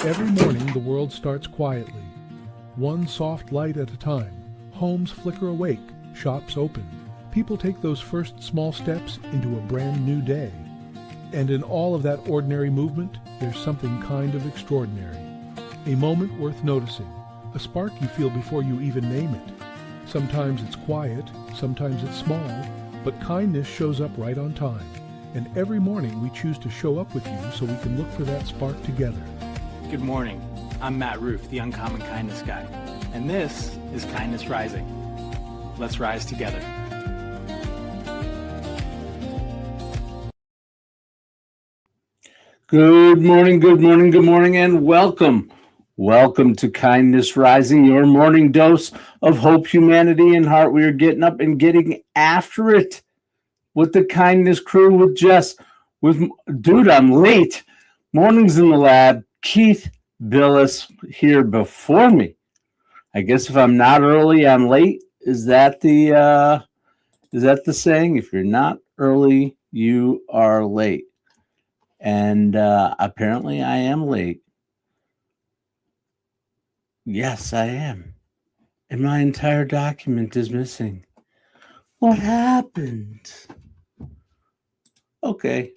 Every morning the world starts quietly. One soft light at a time. Homes flicker awake, shops open. People take those first small steps into a brand new day. And in all of that ordinary movement, there's something kind of extraordinary. A moment worth noticing. A spark you feel before you even name it. Sometimes it's quiet, sometimes it's small, but kindness shows up right on time. And every morning we choose to show up with you so we can look for that spark together. Good morning. I'm Matt Roof, the Uncommon Kindness Guy. And this is Kindness Rising. Let's rise together. Good morning, good morning, good morning, and welcome. Welcome to Kindness Rising, your morning dose of hope, humanity, and heart. We are getting up and getting after it with the Kindness crew, with Jess, dude, I'm late. Mornings in the lab. Keith Billis here before me. I guess if I'm not early, I'm late. Is that the saying? If you're not early, you are late. And apparently I am late. Yes, I am. And my entire document is missing. What happened? Okay.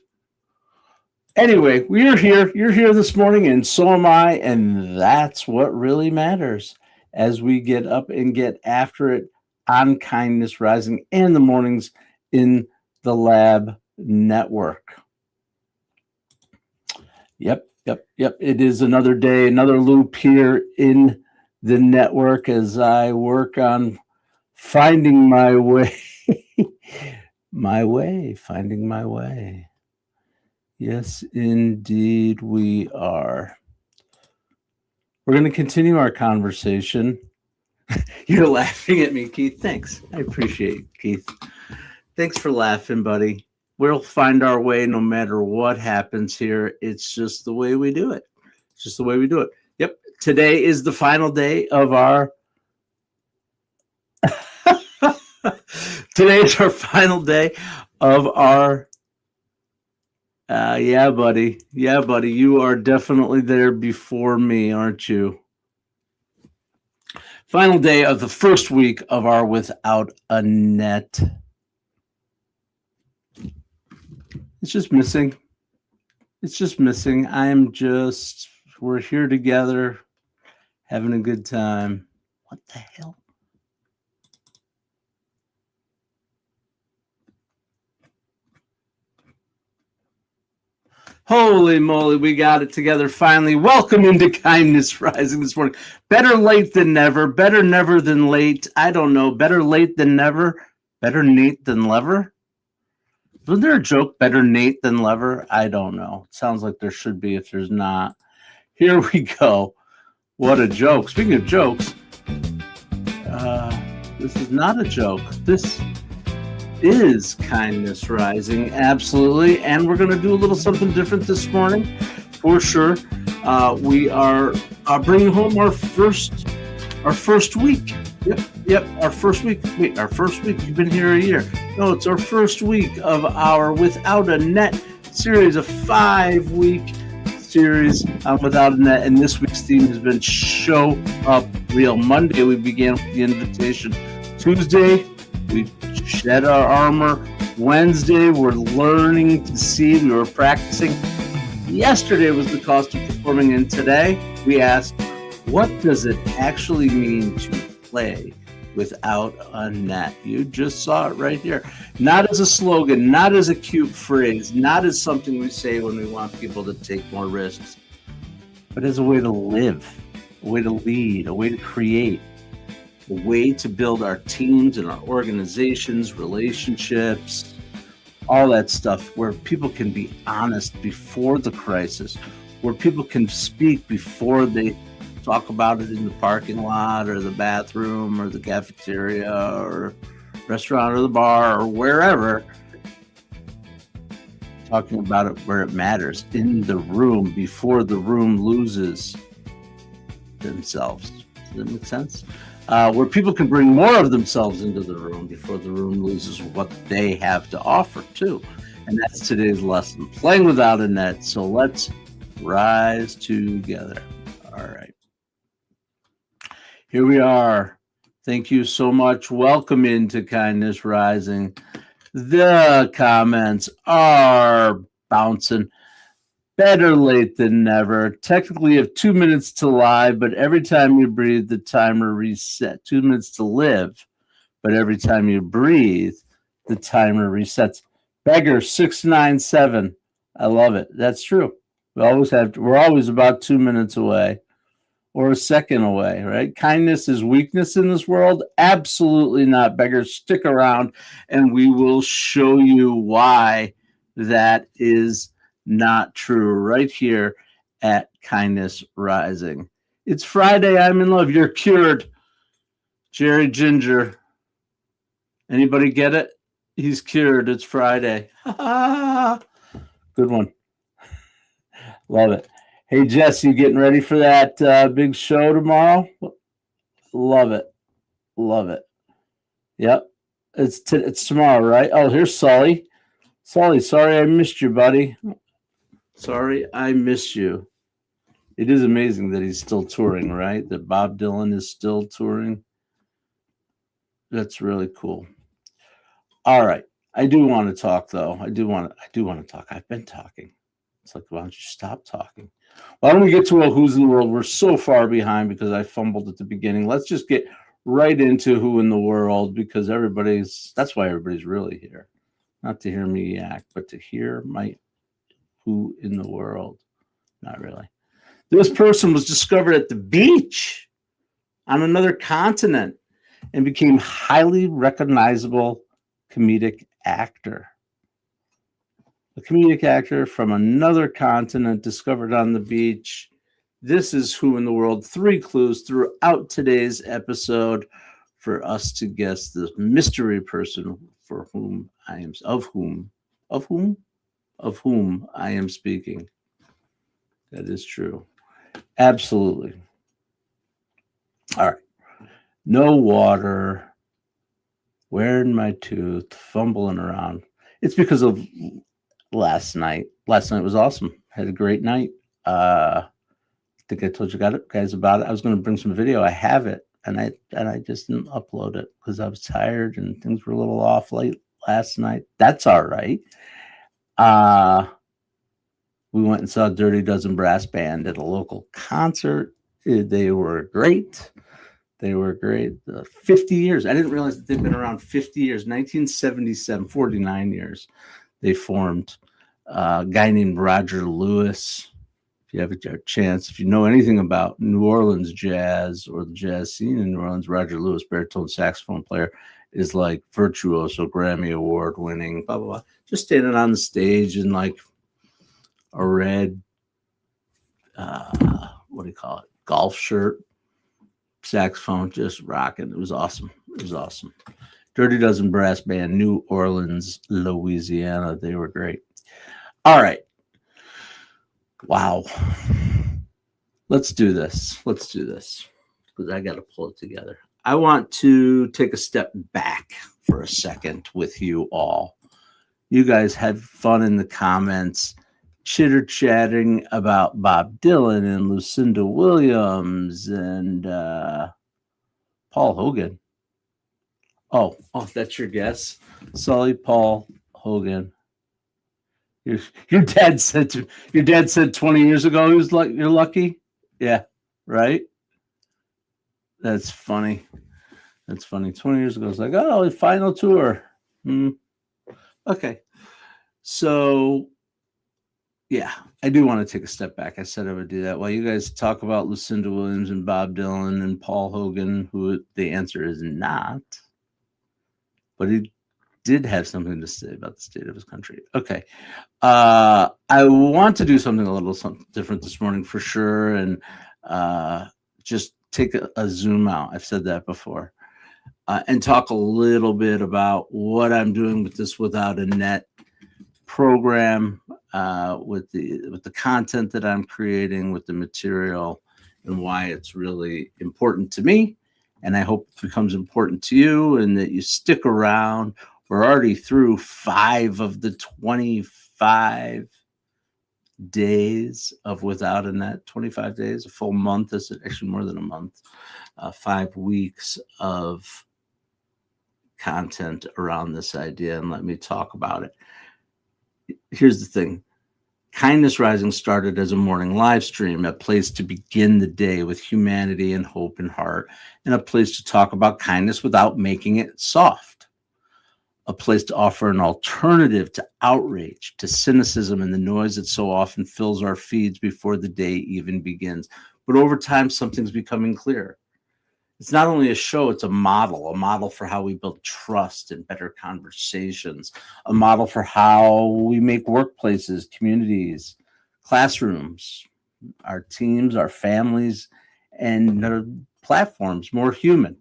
Anyway, we are here. You're here this morning, and so am I. And that's what really matters as we get up and get after it on Kindness Rising and the mornings in the Lab Network. Yep. It is another day, another loop here in the network as I work on finding my way. Finding my way. Yes, indeed we are. We're going to continue our conversation. You're laughing at me, Keith. Thanks. I appreciate it, Keith. Thanks for laughing, buddy. We'll find our way no matter what happens here. It's just the way we do it. It's just the way we do it. Yep. Today is the final day of our... Today is our final day of our... Yeah, buddy. You are definitely there before me, aren't you? Final day of the first week of our Without a Net. It's just missing. We're here together, having a good time. What the hell? Holy moly, we got it together finally. Welcome into Kindness Rising this morning. Better late than never. Better never than late. I don't know. Better late than never. Better Nate than lever. Wasn't there a joke, better Nate than lever? I don't know. It sounds like there should be if there's not. Here we go. What a joke. Speaking of jokes, this is not a joke. This is Kindness Rising, absolutely. And we're going to do a little something different this morning, for sure. We are bringing home our first week. Yep, our first week. Wait, our first week? You've been here a year. No, it's our first week of our Without a Net series, a 5-week series on Without a Net. And this week's theme has been Show Up Real. Monday, we began with the invitation. Tuesday, we shed our armor. Wednesday, we're learning to see. We were practicing. Yesterday was the cost of performing. And today, we asked, what does it actually mean to play without a net? You just saw it right here. Not as a slogan, not as a cute phrase, not as something we say when we want people to take more risks, but as a way to live, a way to lead, a way to create, a way to build our teams and our organizations, relationships, all that stuff, where people can be honest before the crisis, where people can speak before they talk about it in the parking lot or the bathroom or the cafeteria or restaurant or the bar or wherever. Talking about it where it matters, in the room, before the room loses themselves. Does that make sense? Where people can bring more of themselves into the room before the room loses what they have to offer too. And that's today's lesson, playing without a net. So let's rise together. All right. Here we are. Thank you so much. Welcome into Kindness Rising. The comments are bouncing. Better late than never. Technically, you have 2 minutes to live, but every time you breathe, the timer resets. 2 minutes to live, but every time you breathe, the timer resets. Beggar 697. I love it. That's true. We're always about 2 minutes away or a second away, right? Kindness is weakness in this world? Absolutely not. Beggars, stick around and we will show you why that is not true right here at Kindness Rising. It's Friday. I'm in love. You're cured. Jerry Ginger. Anybody get it? He's cured. It's Friday. Good one. Love it. Hey, Jess, you getting ready for that big show tomorrow? Love it. Love it. Yep. It's tomorrow, right? Oh, here's Sully. Sully, sorry I missed you, buddy. Sorry I missed you. It is amazing that he's still touring, right? That Bob Dylan is still touring. That's really cool. All right. I do want to talk, though. I do want to talk. I've been talking. It's like, why don't you stop talking? Why don't we get to Who's in the World? We're so far behind because I fumbled at the beginning. Let's just get right into Who in the World because that's why everybody's really here. Not to hear me yak, but to hear my Who in the World. Not really. This person was discovered at the beach on another continent and became highly recognizable comedic actor. A comedic actor from another continent discovered on the beach. This is Who in the World. 3 clues throughout today's episode for us to guess the mystery person of whom I am speaking. That is true. Absolutely. All right. No water. Wearing my tooth. Fumbling around. It's because of last night. Last night was awesome. Had a great night. I think I told you guys about it. I was going to bring some video. I have it, and I just didn't upload it because I was tired and things were a little off late last night. That's all right. We went and saw Dirty Dozen Brass Band at a local concert. They were great. 50 years. I didn't realize that they've been around 50 years. 1977, 49 years. They formed. A guy named Roger Lewis. If you have a chance, if you know anything about New Orleans jazz or the jazz scene in New Orleans, Roger Lewis, baritone saxophone player, is like virtuoso, Grammy Award winning, blah, blah, blah. Just standing on the stage in like a red, what do you call it? Golf shirt, saxophone, just rocking. It was awesome. Dirty Dozen Brass Band, New Orleans, Louisiana. They were great. All right. Wow. Let's do this because I got to pull it together. I want to take a step back for a second with you all. You guys had fun in the comments, chitter-chatting about Bob Dylan and Lucinda Williams and Paul Hogan. Oh, that's your guess? Sully, Paul Hogan. Your dad said 20 years ago he was like, you're lucky. Yeah, right. That's funny. 20 years ago, it's like, oh, the final tour. Okay. So yeah, I do want to take a step back. I said I would do that. While you guys talk about Lucinda Williams and Bob Dylan and Paul Hogan, who the answer is not, but he did have something to say about the state of his country. Okay. I want to do something different this morning for sure. And just take a zoom out. I've said that before. And talk a little bit about what I'm doing with this Without a Net program, with the content that I'm creating, with the material, and why it's really important to me. And I hope it becomes important to you and that you stick around. We're already through 5 of the 25 days of Without a Net, 25 days, a full month. Is actually more than a month, 5 weeks of content around this idea. And let me talk about it. Here's the thing. Kindness Rising started as a morning live stream, a place to begin the day with humanity and hope in heart, and a place to talk about kindness without making it soft, a place to offer an alternative to outrage, to cynicism and the noise that so often fills our feeds before the day even begins. But over time, something's becoming clear. It's not only a show, it's a model for how we build trust and better conversations, a model for how we make workplaces, communities, classrooms, our teams, our families, and our platforms more human.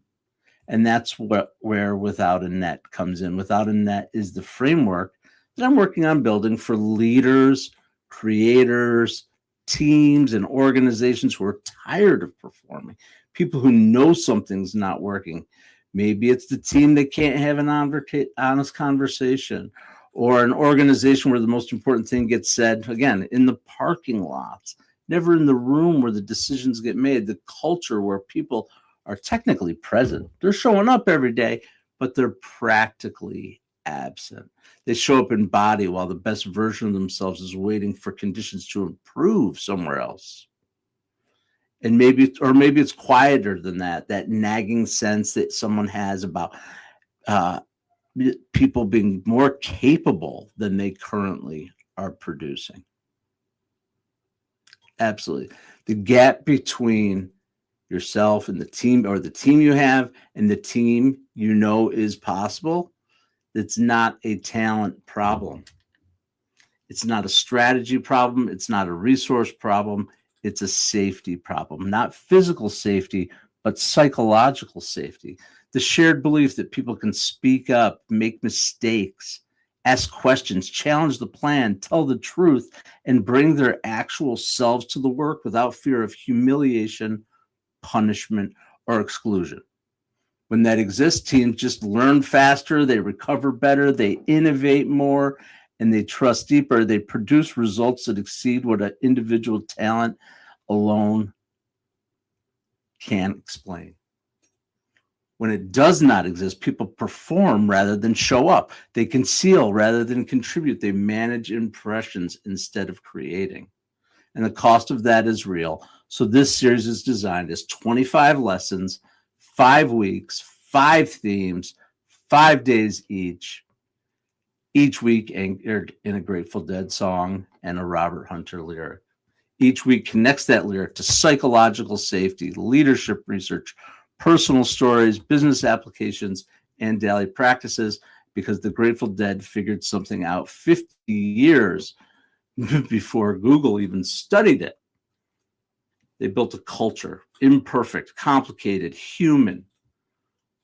And that's where Without a Net comes in. Without a Net is the framework that I'm working on building for leaders, creators, teams, and organizations who are tired of performing. People who know something's not working. Maybe it's the team that can't have an honest conversation, or an organization where the most important thing gets said, again, in the parking lots, never in the room where the decisions get made, the culture where people are technically present. They're showing up every day, but they're practically absent. They show up in body while the best version of themselves is waiting for conditions to improve somewhere else. And maybe it's quieter than that nagging sense that someone has about people being more capable than they currently are producing. Absolutely. The gap between yourself and the team, or the team you have and the team you know is possible, it's not a talent problem. It's not a strategy problem. It's not a resource problem. It's a safety problem, not physical safety, but psychological safety. The shared belief that people can speak up, make mistakes, ask questions, challenge the plan, tell the truth, and bring their actual selves to the work without fear of humiliation, punishment, or exclusion. When that exists, teams just learn faster, they recover better, they innovate more, and they trust deeper. They produce results that exceed what an individual talent alone can't explain. When it does not exist, people perform rather than show up. They conceal rather than contribute. They manage impressions instead of creating. And the cost of that is real. So this series is designed as 25 lessons, 5 weeks, 5 themes, 5 days each week anchored in a Grateful Dead song and a Robert Hunter lyric. Each week connects that lyric to psychological safety, leadership research, personal stories, business applications, and daily practices, because the Grateful Dead figured something out 50 years before Google even studied it. They built a culture, imperfect, complicated, human.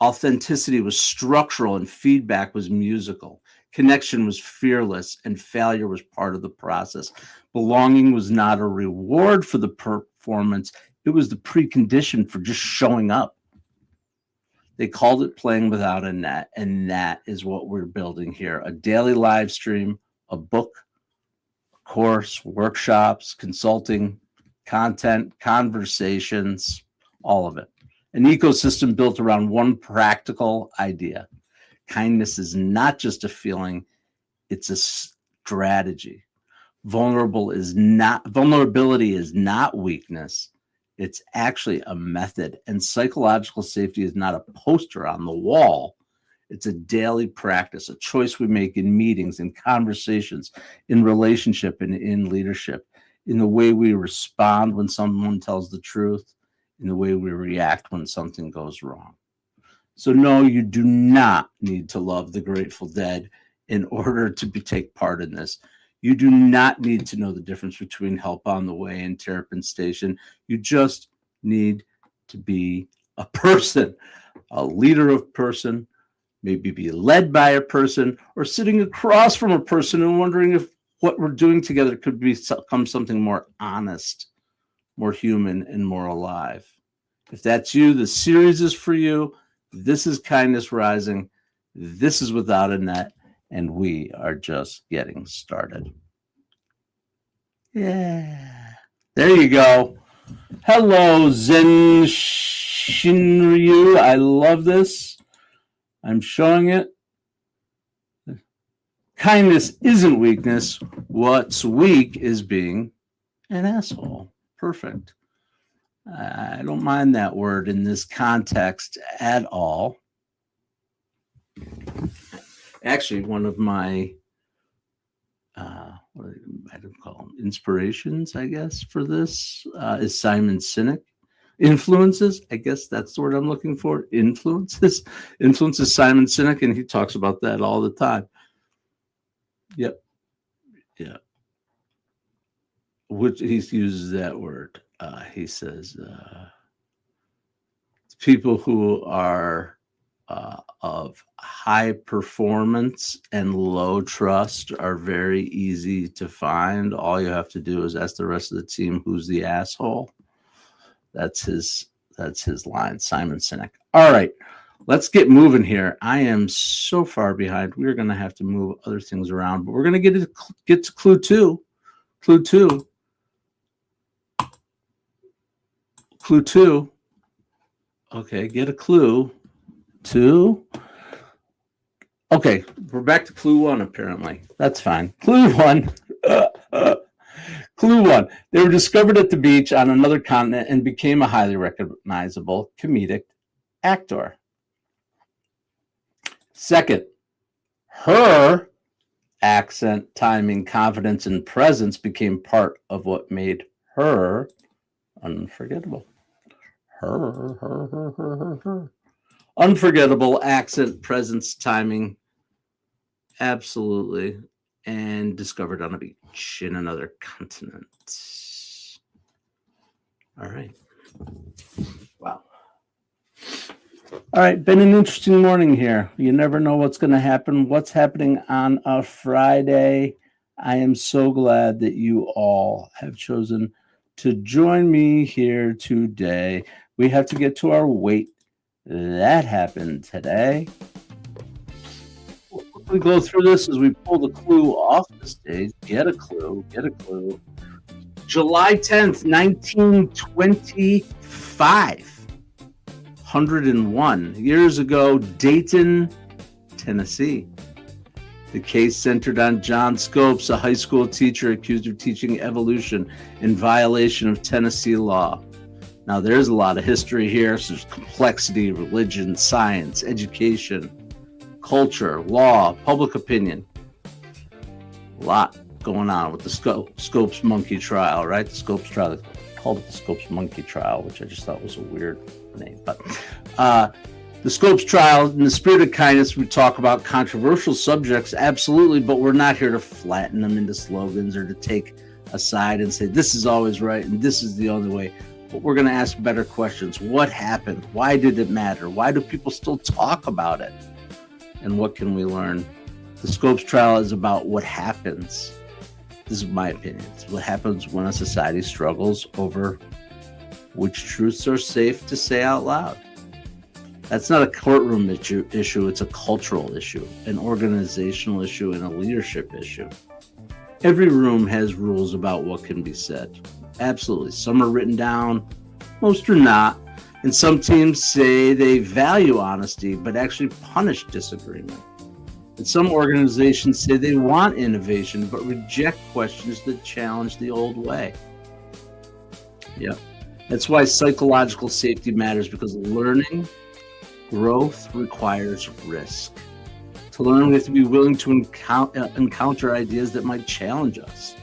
Authenticity was structural and feedback was musical. Connection was fearless and failure was part of the process. Belonging was not a reward for the performance. It was the precondition for just showing up. They called it Playing Without a Net, and that is what we're building here. A daily live stream, a book, a course, workshops, consulting, content, conversations, all of it. An ecosystem built around one practical idea. Kindness is not just a feeling, it's a strategy. Vulnerability is not weakness. It's actually a method. And psychological safety is not a poster on the wall. It's a daily practice, a choice we make in meetings, in conversations, in relationship, and in leadership, in the way we respond when someone tells the truth, in the way we react when something goes wrong. So no, you do not need to love the Grateful Dead in order to take part in this. You do not need to know the difference between Help on the Way and Terrapin Station. You just need to be a person, a leader of person, maybe be led by a person, or sitting across from a person and wondering if what we're doing together could become something more honest, more human, and more alive. If that's you, the series is for you. This is Kindness Rising. This is Without a Net, and we are just getting started. Yeah. There you go. Hello, Zen Shinryu. I love this. I'm showing it. Kindness isn't weakness. What's weak is being an asshole. Perfect. I don't mind that word in this context at all. Actually, one of my what do I call them? Inspirations, I guess, for this is Simon Sinek. Influences, I guess that's the word I'm looking for. Influences Simon Sinek, and he talks about that all the time. Yep. Yeah. Which he uses that word. He says people who are of high performance and low trust are very easy to find. All you have to do is ask the rest of the team who's the asshole. That's his line, Simon Sinek. All right, let's get moving here. I am so far behind. We're going to have to move other things around, but we're going to get to clue two. Clue two. Clue two. Okay, get a clue. Two. Okay, we're back to clue one, apparently. That's fine. Clue one. Clue one. They were discovered at the beach on another continent and became a highly recognizable comedic actor. Second, her accent, timing, confidence, and presence became part of what made her unforgettable. Her. Unforgettable accent, presence, timing. Absolutely. And discovered on a beach in another continent. All right. Wow. All right. Been an interesting morning here. You never know what's going to happen. What's happening on a Friday? I am so glad that you all have chosen to join me here today. We have to get to our weight. That happened today. We go through this as we pull the clue off the stage. Get a clue. July 10th, 1925. 101 years ago, Dayton, Tennessee. The case centered on John Scopes, a high school teacher accused of teaching evolution in violation of Tennessee law. Now, there's a lot of history here. So there's complexity, religion, science, education, culture, law, public opinion. A lot going on with the Scopes monkey trial, right? The Scopes trial, they called it the Scopes monkey trial, which I just thought was a weird name. But the Scopes trial, in the spirit of kindness, we talk about controversial subjects, absolutely, but we're not here to flatten them into slogans or to take a side and say this is always right and this is the only way. But we're going to ask better questions. What happened? Why did it matter? Why do people still talk about it? And what can we learn? The Scopes trial is about what happens. This is my opinion. It's what happens when a society struggles over which truths are safe to say out loud. That's not a courtroom issue. It's a cultural issue, an organizational issue, and a leadership issue. Every room has rules about what can be said. Absolutely. Some are written down, most are not. And some teams say they value honesty, but actually punish disagreement. And some organizations say they want innovation, but reject questions that challenge the old way. Yep. That's why psychological safety matters, because learning, growth requires risk. To learn, we have to be willing to encounter ideas that might challenge us.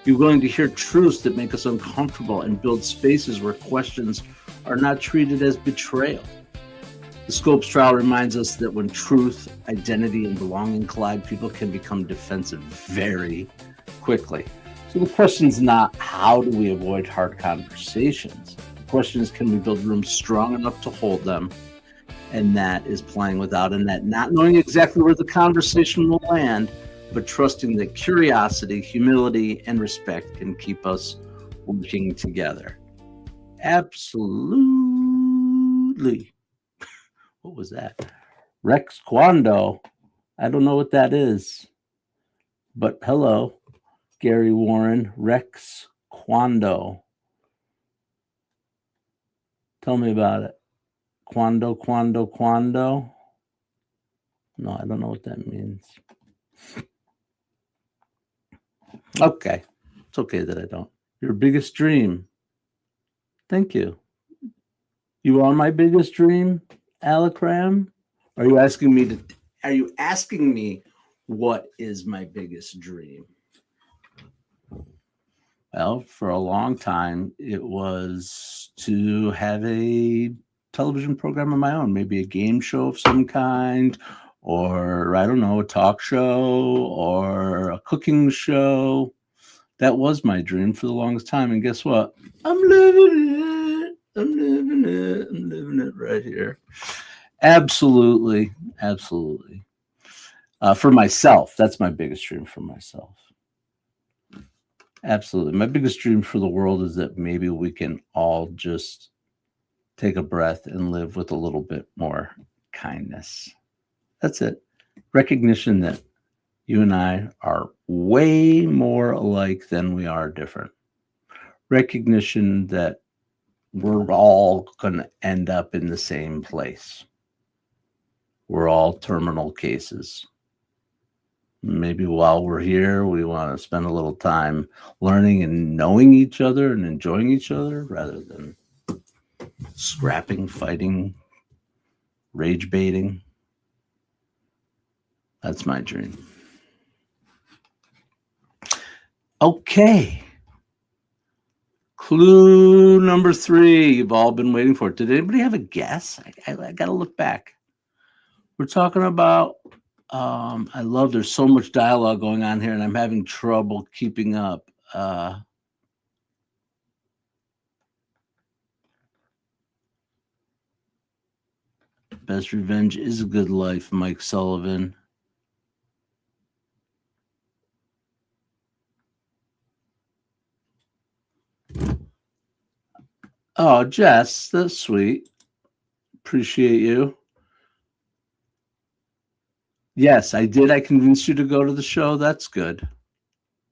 Be willing to hear truths that make us uncomfortable and build spaces where questions are not treated as betrayal. The Scopes trial reminds us that when truth, identity, and belonging collide, people can become defensive very quickly. So the question is not how do we avoid hard conversations? The question is, can we build rooms strong enough to hold them? And that is playing without a net, not knowing exactly where the conversation will land, but trusting that curiosity, humility, and respect can keep us working together. Absolutely. What was that? Rex Kwando. I don't know what that is, but hello. Gary Warren, Rex Kwando. Tell me about it. Kwando. No, I don't know what that means. Okay. It's okay that I don't. Your biggest dream. Thank you. You are my biggest dream, Alakram? Are you asking me what is my biggest dream? Well, for a long time, it was to have a television program of my own, maybe a game show of some kind, or I don't know, a talk show or a cooking show. That was my dream for the longest time. And guess what? I'm living it right here. Absolutely. For myself, that's my biggest dream for myself. Absolutely. My biggest dream for the world is that maybe we can all just take a breath and live with a little bit more kindness. That's it. Recognition that you and I are way more alike than we are different. Recognition that we're all going to end up in the same place. We're all terminal cases. Maybe while we're here, we want to spend a little time learning and knowing each other and enjoying each other rather than scrapping, fighting, rage baiting. That's my dream. Okay. Clue number 3. You've all been waiting for it. Did anybody have a guess? I got to look back. We're talking about, I love there's so much dialogue going on here and I'm having trouble keeping up. Best revenge is a good life, Mike Sullivan. Oh, Jess, that's sweet. Appreciate you. Yes, I did. I convinced you to go to the show. That's good.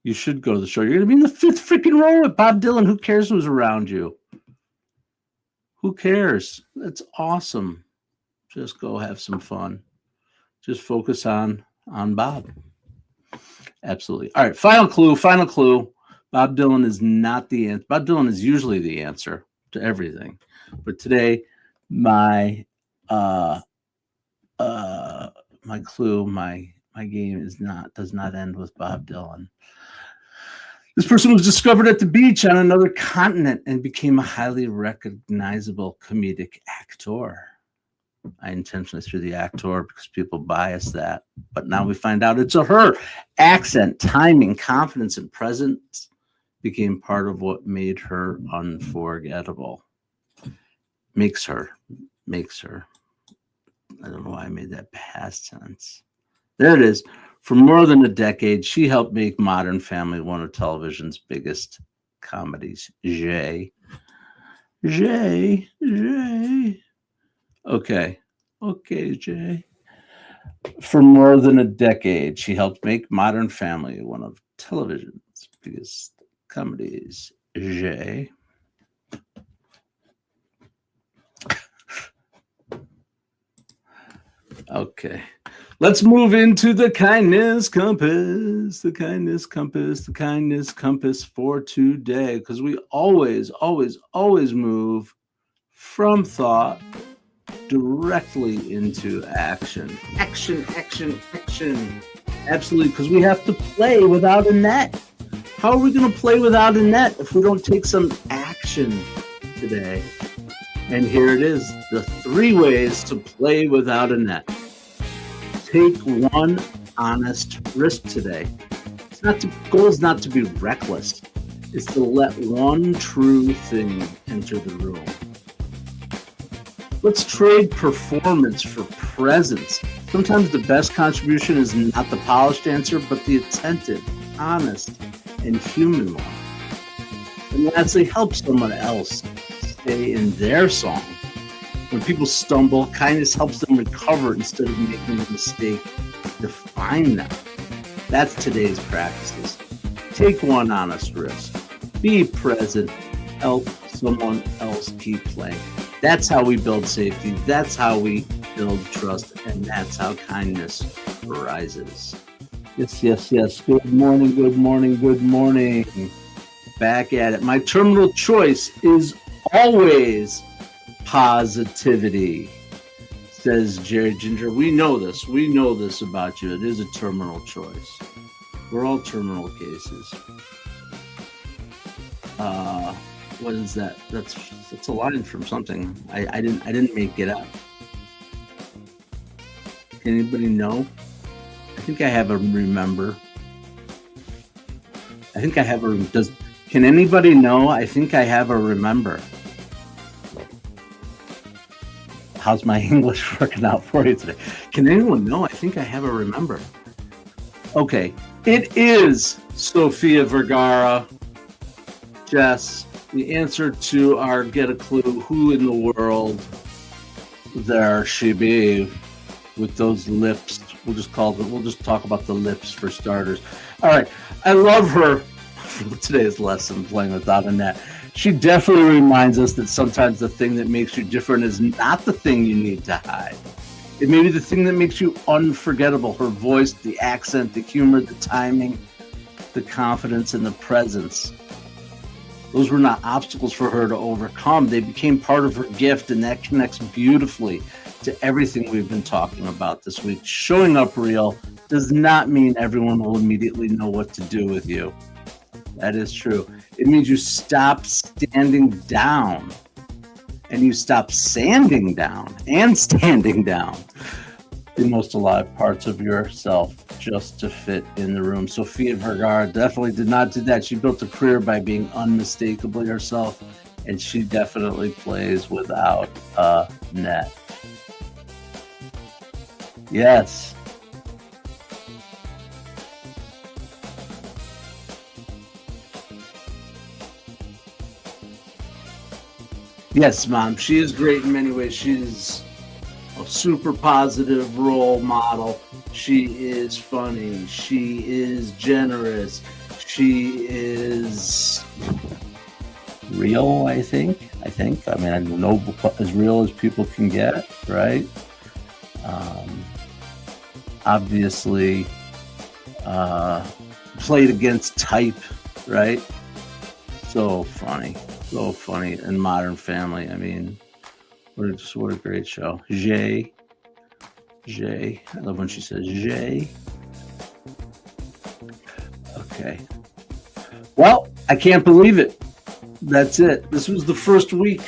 You should go to the show. You're going to be in the 5th freaking row with Bob Dylan. Who cares who's around you? Who cares? That's awesome. Just go have some fun. Just focus on Bob. Absolutely. All right, final clue. Bob Dylan is not the answer. Bob Dylan is usually the answer to everything. But today, my clue, my game does not end with Bob Dylan. This person was discovered at the beach on another continent and became a highly recognizable comedic actor. I intentionally threw the actor because people bias that, but now we find out it's a her. Accent, timing, confidence, and presence became part of what made her unforgettable. Makes her. I don't know why I made that past tense. There it is. For more than a decade, she helped make Modern Family one of television's biggest comedies. Jay. Okay, Jay. For more than a decade, she helped make Modern Family one of television's biggest comedies. Jay. Okay. Let's move into the kindness compass. The kindness compass for today. Because we always move from thought directly into action. Action. Absolutely, because we have to play without a net. How are we going to play without a net if we don't take some action today? And here it is, the 3 ways to play without a net. Take one honest risk today. The goal is not to be reckless. It's to let one true thing enter the room. Let's trade performance for presence. Sometimes the best contribution is not the polished answer, but the attentive, honest, and human one. And lastly, help someone else stay in their song. When people stumble, kindness helps them recover instead of making a mistake define them. That's today's practices. Take one honest risk. Be present. Help someone else keep playing. That's how we build safety. That's how we build trust. And that's how kindness rises. Yes, yes, yes. Good morning, good morning, good morning. Back at it. My terminal choice is always positivity, says Jerry Ginger. We know this. We know this about you. It is a terminal choice. We're all terminal cases. What is that? That's a line from something. I didn't make it up. Can anybody know? I think I have a remember. I think I have a can anybody know? I think I have a remember. How's my English working out for you today? Can anyone know? I think I have a remember. Okay. It is Sofia Vergara. Jess, the answer to our get a clue, who in the world there she be with those lips. We'll just talk about the lips for starters. All right. I love her for today's lesson, playing without a net. She definitely reminds us that sometimes the thing that makes you different is not the thing you need to hide. It may be the thing that makes you unforgettable. Her voice, the accent, the humor, the timing, the confidence, and the presence. Those were not obstacles for her to overcome. They became part of her gift, and that connects beautifully to everything we've been talking about this week. Showing up real does not mean everyone will immediately know what to do with you. That is true. It means you stop standing down, and you stop sanding down and standing down the most alive parts of yourself just to fit in the room. Sofia Vergara definitely did not do that. She built a career by being unmistakably herself, and she definitely plays without a net. Yes. Yes, Mom. She is great in many ways. She's a super positive role model. She is funny. She is generous. She is real, I think. I mean, I know as real as people can get, right? Obviously, played against type, right? So funny. And Modern Family. I mean, what a great show. Jay. I love when she says Jay. Okay. Well, I can't believe it. That's it. This was the first week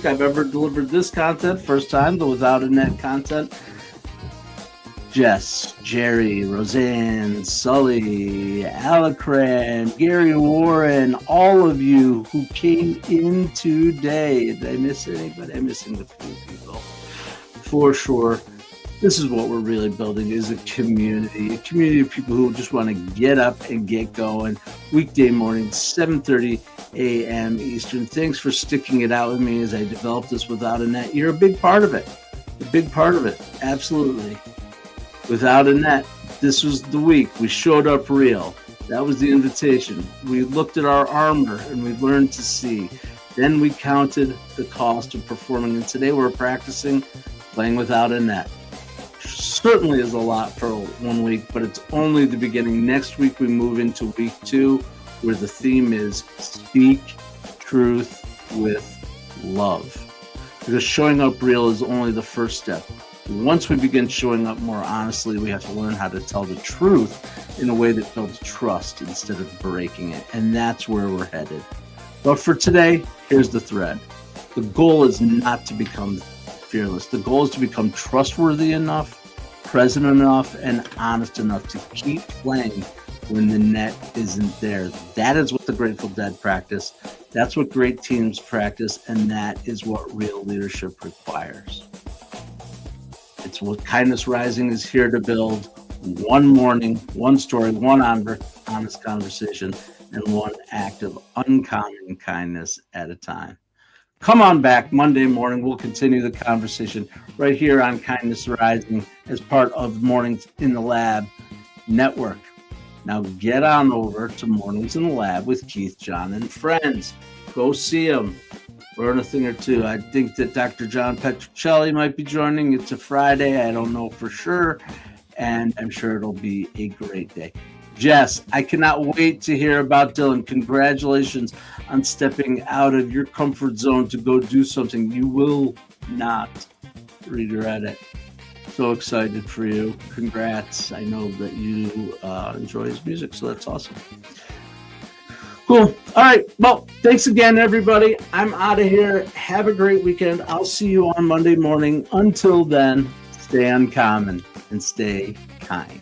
I've ever delivered this content. First time, the Without a Net content. Jess, Jerry, Roseanne, Sully, Alacran, Gary Warren, all of you who came in today. Did I miss anybody? I'm missing a few people. For sure. This is what we're really building, is a community of people who just want to get up and get going. Weekday mornings, 7:30 a.m. Eastern. Thanks for sticking it out with me as I developed this Without a Net. You're a big part of it. Absolutely. Without a net, this was the week. We showed up real. That was the invitation. We looked at our armor and we learned to see. Then we counted the cost of performing. And today we're practicing playing without a net. Certainly is a lot for 1 week, but it's only the beginning. Next week we move into week 2, where the theme is speak truth with love. Because showing up real is only the first step. Once we begin showing up more honestly, we have to learn how to tell the truth in a way that builds trust instead of breaking it. And that's where we're headed. But for today, here's the thread. The goal is not to become fearless. The goal is to become trustworthy enough, present enough, and honest enough to keep playing when the net isn't there. That is what the Grateful Dead practice. That's what great teams practice. And that is what real leadership requires. It's what Kindness Rising is here to build. One morning, one story, one honest conversation, and one act of uncommon kindness at a time. Come on back Monday morning. We'll continue the conversation right here on Kindness Rising as part of Mornings in the Lab Network. Now get on over to Mornings in the Lab with Keith, John, and friends. Go see them. Learn a thing or two. I think that Dr. John Petruccelli might be joining. It's a Friday. I don't know for sure. And I'm sure it'll be a great day. Jess, I cannot wait to hear about Dylan. Congratulations on stepping out of your comfort zone to go do something. You will not regret it. So excited for you. Congrats. I know that you enjoy his music, so that's awesome. Cool. All right. Well, thanks again, everybody. I'm out of here. Have a great weekend. I'll see you on Monday morning. Until then, stay uncommon and stay kind.